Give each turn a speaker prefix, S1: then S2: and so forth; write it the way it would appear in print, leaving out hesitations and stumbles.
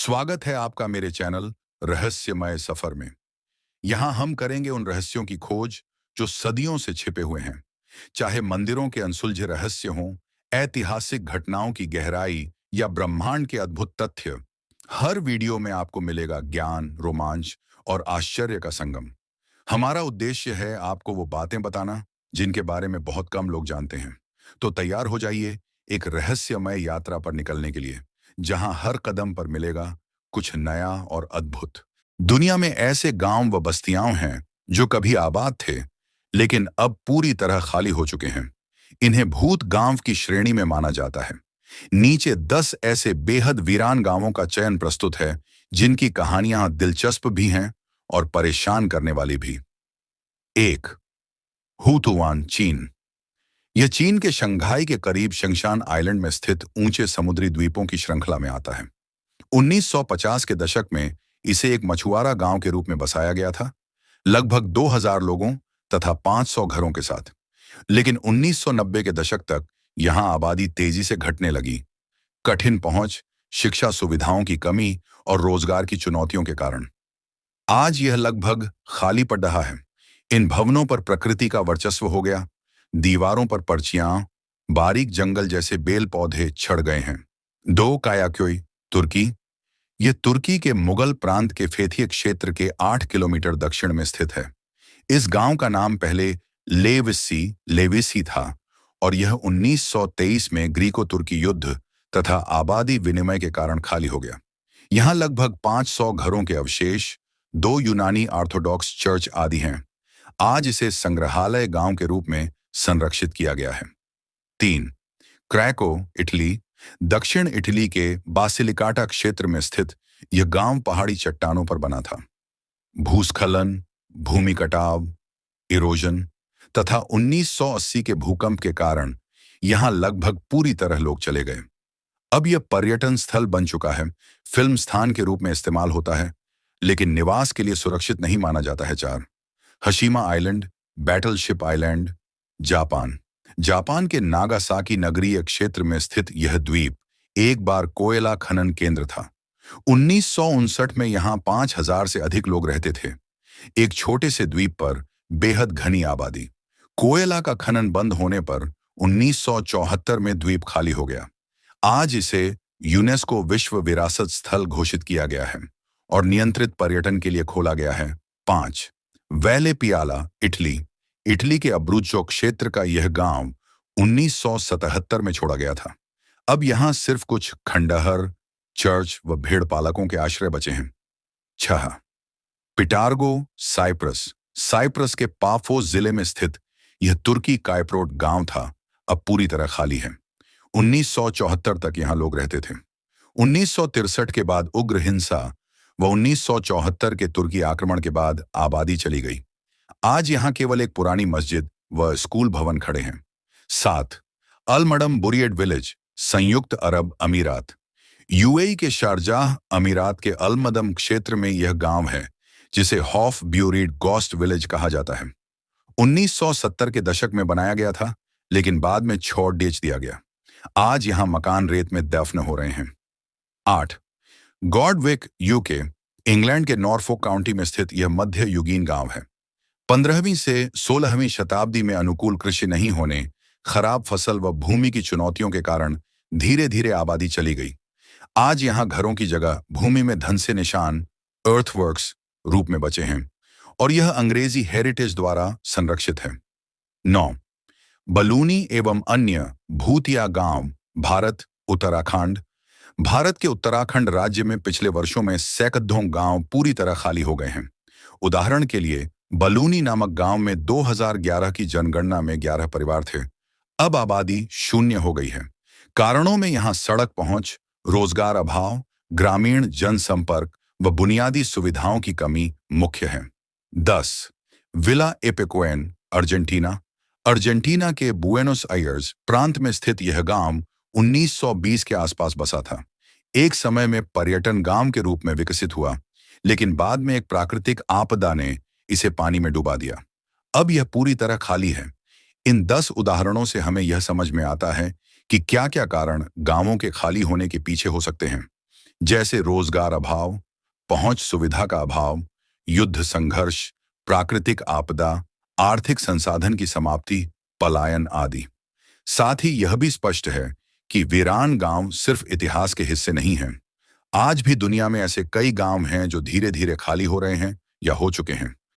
S1: स्वागत है आपका मेरे चैनल रहस्यमय सफर में। यहाँ हम करेंगे उन रहस्यों की खोज जो सदियों से छिपे हुए हैं। चाहे मंदिरों के अनसुलझे रहस्य हों, ऐतिहासिक घटनाओं की गहराई या ब्रह्मांड के अद्भुत तथ्य, हर वीडियो में आपको मिलेगा ज्ञान, रोमांच और आश्चर्य का संगम। हमारा उद्देश्य है आपको वो बातें बताना जिनके बारे में बहुत कम लोग जानते हैं। तो तैयार हो जाइए एक रहस्यमय यात्रा पर निकलने के लिए, जहां हर कदम पर मिलेगा कुछ नया और अद्भुत। दुनिया में ऐसे गांव व बस्तियां हैं जो कभी आबाद थे, लेकिन अब पूरी तरह खाली हो चुके हैं। इन्हें भूत गांव की श्रेणी में माना जाता है। नीचे 10 ऐसे बेहद वीरान गांवों का चयन प्रस्तुत है, जिनकी कहानियां दिलचस्प भी हैं और परेशान करने वाली भी। 1. हुतुआन, चीन। यह चीन के शंघाई के करीब शंशान आइलैंड में स्थित ऊंचे समुद्री द्वीपों की श्रृंखला में आता है। 1950 के दशक में इसे एक मछुआरा गांव के रूप में बसाया गया था, लगभग 2000 लोगों तथा 500 घरों के साथ। लेकिन 1990 के दशक तक यहां आबादी तेजी से घटने लगी। कठिन पहुंच, शिक्षा सुविधाओं की कमी और रोजगार की चुनौतियों के कारण आज यह लगभग खाली पड़ रहा है। इन भवनों पर प्रकृति का वर्चस्व हो गया। दीवारों पर पर्चियां, बारीक जंगल जैसे बेल पौधे छड़ गए हैं। 2. कायाक्योई, तुर्की। यह तुर्की के मुगल प्रांत के फेथिये क्षेत्र के 8 किलोमीटर दक्षिण में स्थित है। इस गांव का नाम पहले लेविसी था और यह 1923 में ग्रीको तुर्की युद्ध तथा आबादी विनिमय के कारण खाली हो गया। यहाँ लगभग 500 घरों के अवशेष, 2 यूनानी ऑर्थोडॉक्स चर्च आदि हैं। आज इसे संग्रहालय गांव के रूप में संरक्षित किया गया है। 3. क्रैको, इटली। दक्षिण इटली के बासिलिकाटा क्षेत्र में स्थित यह गांव पहाड़ी चट्टानों पर बना था। भूस्खलन, भूमि कटाव, इरोजन तथा 1980 के भूकंप के कारण यहां लगभग पूरी तरह लोग चले गए। अब यह पर्यटन स्थल बन चुका है, फिल्म स्थान के रूप में इस्तेमाल होता है, लेकिन निवास के लिए सुरक्षित नहीं माना जाता है। 4. Hashima island, battleship island, Japan. Japan के नागासाकी नगरीय क्षेत्र में स्थित यह द्वीप एक बार कोयला खनन केंद्र था। 1959 में यहां 5000 से अधिक लोग रहते थे। एक छोटे से द्वीप पर बेहद घनी आबादी। कोयला का खनन बंद होने पर 1974 में द्वीप खाली हो गया। आज इसे यूनेस्को विश्व विरासत स्थल घोषित किया गया है और नियंत्रित पर्यटन के लिए खोला गया है। 5. वैले पियाला, इटली। इटली के अब्रुज़ो क्षेत्र का यह गांव 1977 में छोड़ा गया था। अब यहां सिर्फ कुछ खंडहर, चर्च व भेड़ पालकों के आश्रय बचे हैं। 6. पिटारगो, साइप्रस। साइप्रस के पाफोस जिले में स्थित यह तुर्की कायप्रोट गांव था, अब पूरी तरह खाली है। 1974 तक यहां लोग रहते थे। 1963 के बाद उग्र हिंसा व 1974 के तुर्की आक्रमण के बाद आबादी चली गई। आज यहां केवल एक पुरानी मस्जिद व स्कूल भवन खड़े हैं। 7. अलमडम बुरियड विलेज, संयुक्त अरब अमीरात। यूएई के शारजाह अमीरात के अलमदम क्षेत्र में यह गांव है, जिसे हॉफ ब्यूरिड गोस्ट विलेज कहा जाता है। 1970 के दशक में बनाया गया था, लेकिन बाद में छोड़ बेच दिया गया। आज यहां मकान रेत में दफन हो रहे हैं। 8. गॉडविक, यूके। इंग्लैंड के नॉरफोक काउंटी में स्थित यह मध्य युगीन गांव है। 15वीं से 16वीं शताब्दी में अनुकूल कृषि नहीं होने, खराब फसल व भूमि की चुनौतियों के कारण धीरे धीरे आबादी चली गई। आज यहां घरों की जगह भूमि में धन से निशान, अर्थवर्क्स रूप में बचे हैं और यह अंग्रेजी हेरिटेज द्वारा संरक्षित है। 9. बलूनी एवं अन्य भूतिया गांव, भारत, उत्तराखंड। भारत के उत्तराखंड राज्य में पिछले वर्षों में सैकड़ों गांव पूरी तरह खाली हो गए हैं। उदाहरण के लिए बलूनी नामक गांव में 2011 की जनगणना में 11 परिवार थे। अब आबादी शून्य हो गई है। कारणों में यहां सड़क पहुंच, रोजगार अभाव, ग्रामीण जनसंपर्क व बुनियादी सुविधाओं की कमी मुख्य है। 10. Villa Epecuen, Argentina. अर्जेंटीना के बुएनोस आयर्स प्रांत में स्थित यह गांव 1920 के आसपास बसा था। एक समय में पर्यटन गांव के रूप में विकसित हुआ, लेकिन बाद में एक प्राकृतिक आपदा ने इसे पानी में डुबा दिया। अब यह पूरी तरह खाली है। इन 10 उदाहरणों से हमें यह समझ में आता है कि क्या क्या कारण गांवों के खाली होने के पीछे हो सकते हैं। जैसे रोजगार अभाव, पहुंच सुविधा का अभाव, युद्ध संघर्ष, प्राकृतिक आपदा, आर्थिक संसाधन की समाप्ति, पलायन आदि। साथ ही यह भी स्पष्ट है कि वीरान गांव सिर्फ इतिहास के हिस्से नहीं हैं। आज भी दुनिया में ऐसे कई गांव हैं जो धीरे धीरे खाली हो रहे हैं या हो चुके हैं।